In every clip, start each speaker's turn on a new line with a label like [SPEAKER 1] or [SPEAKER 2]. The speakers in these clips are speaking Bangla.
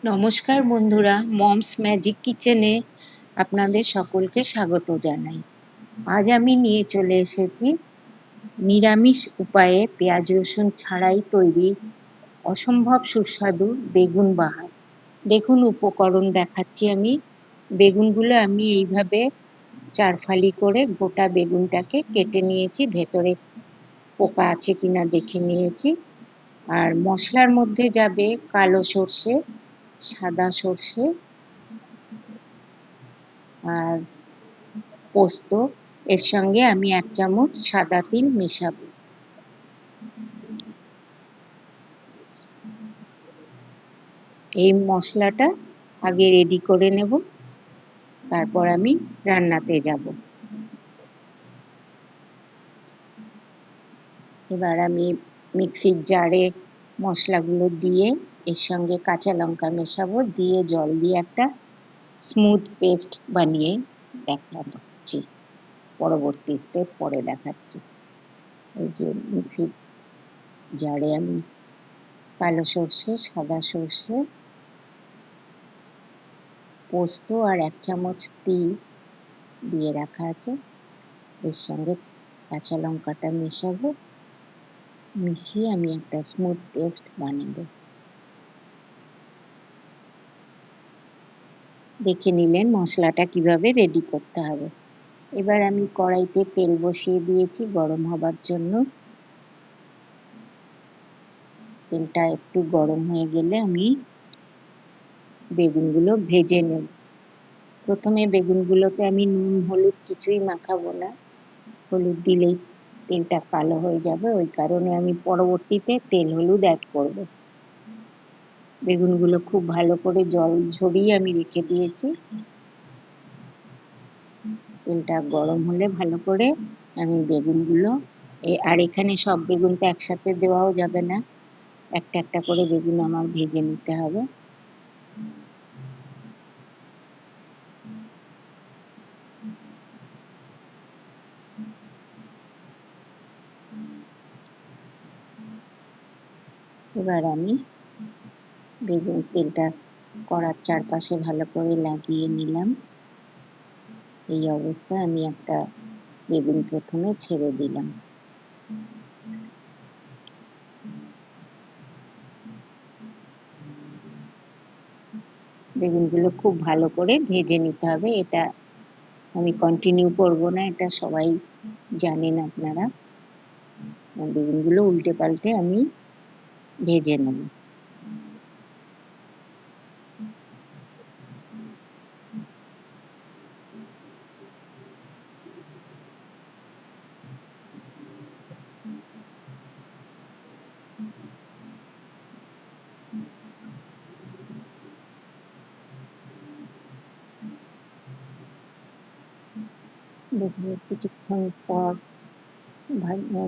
[SPEAKER 1] নমস্কার বন্ধুরা, মমস ম্যাজিক কিচেনে আপনাদের সকলকে স্বাগত জানাই। আজ আমি নিয়ে চলে এসেছি নিরামিষ উপায়ে পেঁয়াজ রসুন ছাড়াই তৈরি অসম্ভব সুস্বাদু বেগুন বাহার। দেখুন উপকরণ দেখাচ্ছি আমি। বেগুনগুলো আমি এইভাবে চারফালি করে গোটা বেগুনটাকে কেটে নিয়েছি, ভেতরে পোকা আছে কিনা দেখে নিয়েছি। আর মশলার মধ্যে যাবে কালো সর্ষে, সাদা সর্ষে আর পোস্ত। এর সঙ্গে আমি 1 চামচ সাদা তিল মেশাবো। এই মশলাটা আগে রেডি করে নেব, তারপর আমি রান্নাতে যাব। এবার আমি মিক্সির জারে মশলাগুলো দিয়ে এর সঙ্গে কাঁচা লঙ্কা মেশাবো, দিয়ে জল দিয়ে একটা স্মুথ পেস্ট বানিয়ে দেখাচ্ছি। পরবর্তী স্টেপ পরে দেখাচ্ছি। এই যে মিক্সির জারে আমি কালো সর্ষে, সাদা সর্ষে, পোস্ত আর 1 চামচ তিল দিয়ে রাখা আছে। এর সঙ্গে কাঁচা লঙ্কাটা মেশাবো, মিশিয়ে আমি একটা স্মুথ পেস্ট বানাবো। দেখে নিলেন মশলাটা কিভাবে রেডি করতে হবে। এবার আমি কড়াইতে তেল বসিয়ে দিয়েছি গরম হবার জন্য। তেলটা একটু গরম হয়ে গেলে আমি বেগুনগুলো ভেজে নেব। প্রথমে বেগুনগুলোতে আমি নুন হলুদ কিছুই মাখাবো না, হলুদ দিলেই তেলটা কালো হয়ে যাবে, ওই কারণে আমি পরবর্তীতে তেল হলুদ অ্যাড করব। বেগুনগুলো খুব ভালো করে জল ঝরিয়ে আমি রেখে দিয়েছি। তেলটা গরম হলে ভালো করে আমি বেগুনগুলো আর এখানে সব বেগুন তো একসাথে দেওয়াও যাবে না, একটা একটা করে বেগুন আমার ভেজে নিতে হবে। এবার আমি বেগুন তেলটা কড়ার চারপাশে ভালো করে লাগিয়ে নিলাম। এই অবস্থায় আমি একটা বেগুন প্রথমে ছেড়ে দিলাম। বেগুনগুলো খুব ভালো করে ভেজে নিতে হবে। এটা আমি কন্টিনিউ করব না, এটা সবাই জানেন আপনারা। বেগুনগুলো উল্টে পাল্টে আমি ভেজে নেব। দেখুন কিছুক্ষণ পর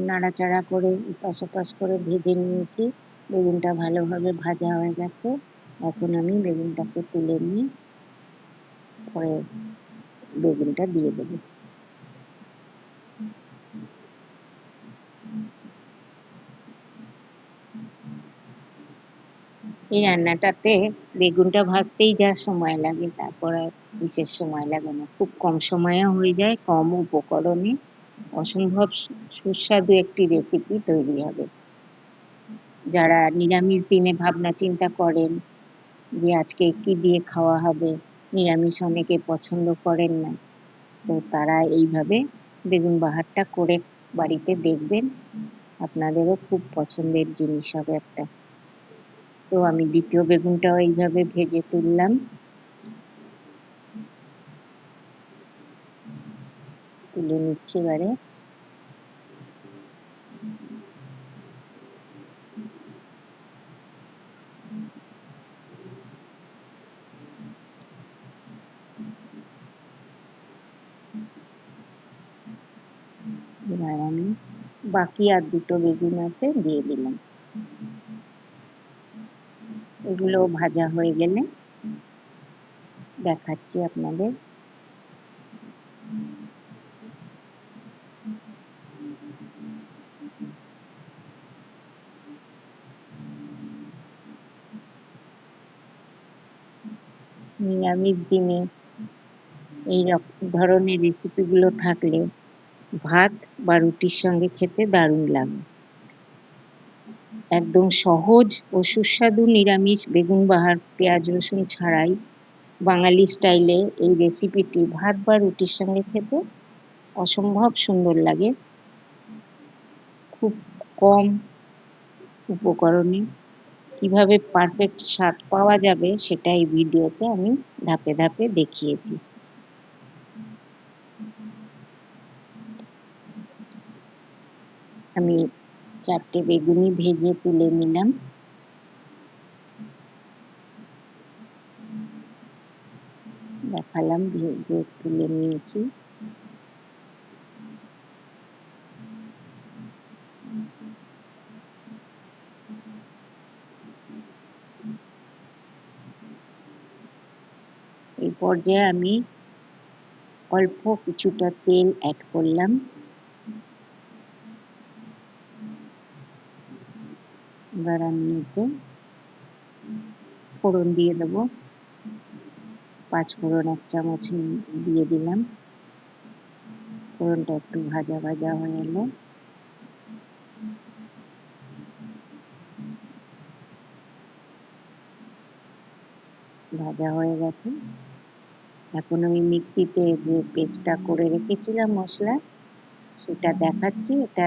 [SPEAKER 1] নাড়াচাড়া করে এপাশ ওপাশ করে ভেজে নিয়েছি। বেগুনটা ভালোভাবে ভাজা হয়ে গেছে। এখন আমি বেগুনটাকে তুলে নিয়ে পরে বেগুনটা দিয়ে দেবো। এই রান্নাটাতে বেগুনটা ভাজতেই যা সময় লাগে, তারপর আর বিশেষ সময় লাগে না। খুব কম সময়ে হয়ে যায়, কম উপকরণে অসম্ভব সুস্বাদু একটি রেসিপি তৈরি হবে। যারা নিরামিষ দিনে ভাবনা চিন্তা করেন যে আজকে কি দিয়ে খাওয়া হবে, নিরামিষ অনেকে পছন্দ করেন না, তো তারা এইভাবে বেগুন বাহারটা করে বাড়িতে দেখবেন, আপনাদেরও খুব পছন্দের জিনিস হবে একটা। তো আমি দ্বিতীয় বেগুনটাও এইভাবে ভেজে তুললাম, তুলে নিচ্ছি এবারে। এবার আমি বাকি আর দুটো বেগুন আছে দিয়ে দিলাম। এগুলো ভাজা হয়ে গেলে দেখাচ্ছি আপনাদের। নিরামিষ দিনে এই ধরনের রেসিপিগুলো থাকলে ভাত বা রুটির সঙ্গে খেতে দারুণ লাগে। একদম সহজ ও সুস্বাদু নিরামিষ বেগুন বাহার পেঁয়াজ রসুন ছাড়াই বাঙালি স্টাইলে এই রেসিপিটি ভাত বা রুটির সঙ্গে খেতে অসম্ভব সুন্দর লাগে। খুব কম উপকরণে কিভাবে পারফেক্ট স্বাদ পাওয়া যাবে সেটা এই ভিডিওতে আমি ধাপে ধাপে দেখিয়েছি। আমি 4টে বেগুনি ভেজে তুলে নিলাম। দেখালাম ভেজে তুলে নিয়েছি। এই পর্যায়ে আমি অল্প কিছুটা তেল অ্যাড করলাম। এবার আমি এতে ফোড়ন দিয়ে দেবো। 5 ফোড়ন 1 চামচ দিয়ে দিলাম। ফোড়নটা একটু ভাজা ভাজা হয়ে এলে ভাজা হয়ে গেছে। এখন আমি মিক্সিতে যে পেস্টটা করে রেখেছিলাম মশলা, সেটা দেখাচ্ছি। এটা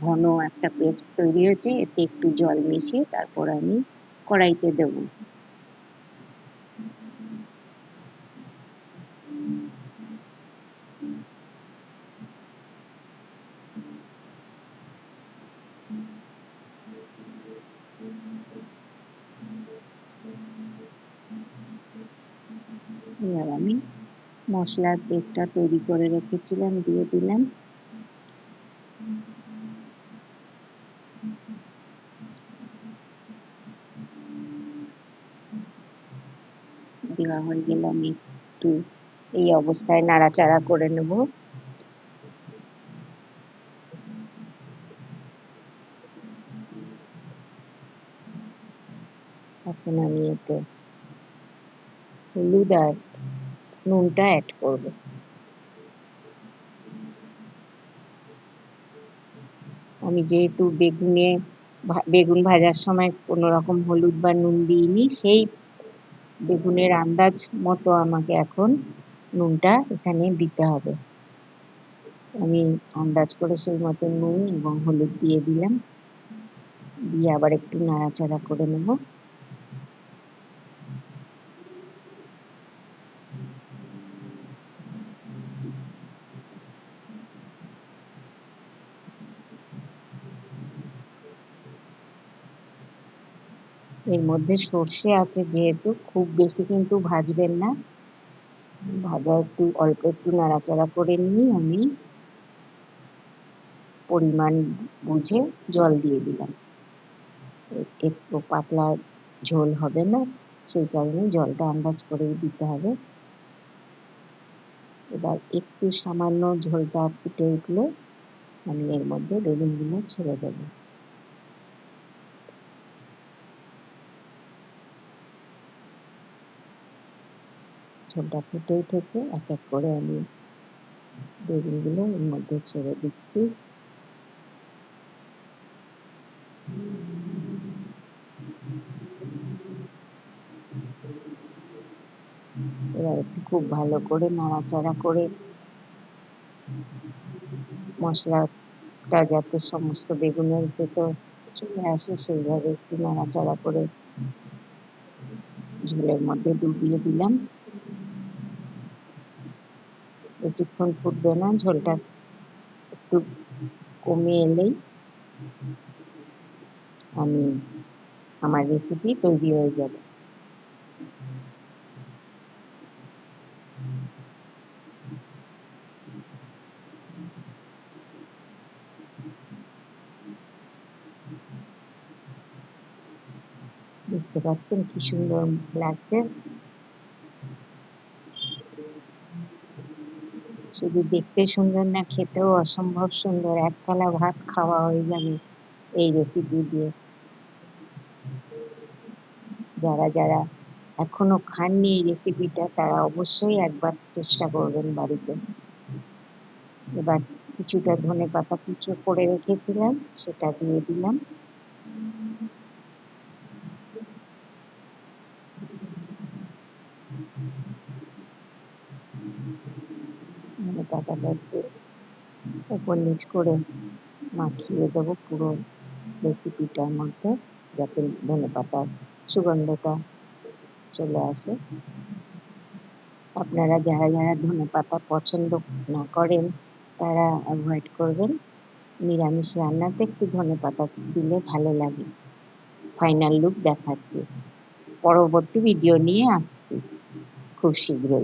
[SPEAKER 1] ঘন একটা পেস্ট তৈরি হয়েছে। এতে একটু জল মিশিয়ে তারপর আমি কড়াইতে দেবো। এবার আমি মশলার পেস্টটা তৈরি করে রেখেছিলাম দিয়ে দিলাম। দেওয়া হয়ে গেলে আমি একটু এই অবস্থায় নাড়াচাড়া করে নেব। এখন আমি এতে হলুদ আর নুনটা অ্যাড করব। আমি যেহেতু বেগুন ভাজার সময় কোনো রকম হলুদ বা নুন দিইনি, সেই বেগুনের আন্দাজ মতো আমাকে এখন নুনটা এখানে দিতে হবে। আমি আন্দাজ করে সেই মতো নুন এবং হলুদ দিয়ে দিলাম। দিয়ে আবার একটু নাড়াচাড়া করে নেব। এর মধ্যে সর্ষে আছে যেহেতু খুব বেশি কিন্তু ভাজবেন না। অল্প একটু নাড়াচাড়া করে নিয়ে আমি পরিমাণ বুঝে জল দিয়ে দিলাম। একটু পাতলা ঝোল হবে না, সেই কারণে জলটা আন্দাজ করেই দিতে হবে। এবার একটু সামান্য ঝোলটা ফুটে উঠলে আমি এর মধ্যে বেগুনগুলো ছেড়ে দেবো। ঝোলটা ফুটে উঠেছে, এক এক করে আমি বেগুনগুলো এর মধ্যে ছেড়ে দিচ্ছি। এবার একটু খুব ভালো করে নাড়াচাড়া করে মশলাটা যাতে সমস্ত বেগুনের ভেতর চলে আসে সেইভাবে একটু নাড়াচাড়া করে ঝোলের মধ্যে ডুবিয়ে দিলাম। বেশিক্ষণ ফুটবে না, ঝোলটা একটু কমে এলেই আমার রেসিপি তৈরি হয়ে যাবে। দেখতে পাচ্ছেন কি সুন্দর লাগছে। শুধু দেখতে সুন্দর না, খেতেও অসম্ভব সুন্দর। এক থালা ভাত খাওয়া হয়ে যাবে এই রেসিপি দিয়ে। যারা যারা এখনো খাননি এই রেসিপিটা, তারা অবশ্যই একবার চেষ্টা করবেন বাড়িতে। এবার কিছুটা ধনেপাতা কুচো করে রেখেছিলাম, সেটা দিয়ে দিলাম। ধনেপাতাটা একটু উপর নিচ করে মাখিয়ে দেবো পুরো রেসিপিটার মধ্যে, যাতে ধনেপাতার সুগন্ধটা চলে আসে। আপনারা যারা যারা ধনেপাতা পছন্দ না করেন তারা অ্যাভয়েড করবেন। নিরামিষ রান্নাতে একটু ধনেপাতা দিলে ভালো লাগে। ফাইনাল লুক দেখাচ্ছি, পরবর্তী ভিডিও নিয়ে আসছি খুব শীঘ্রই।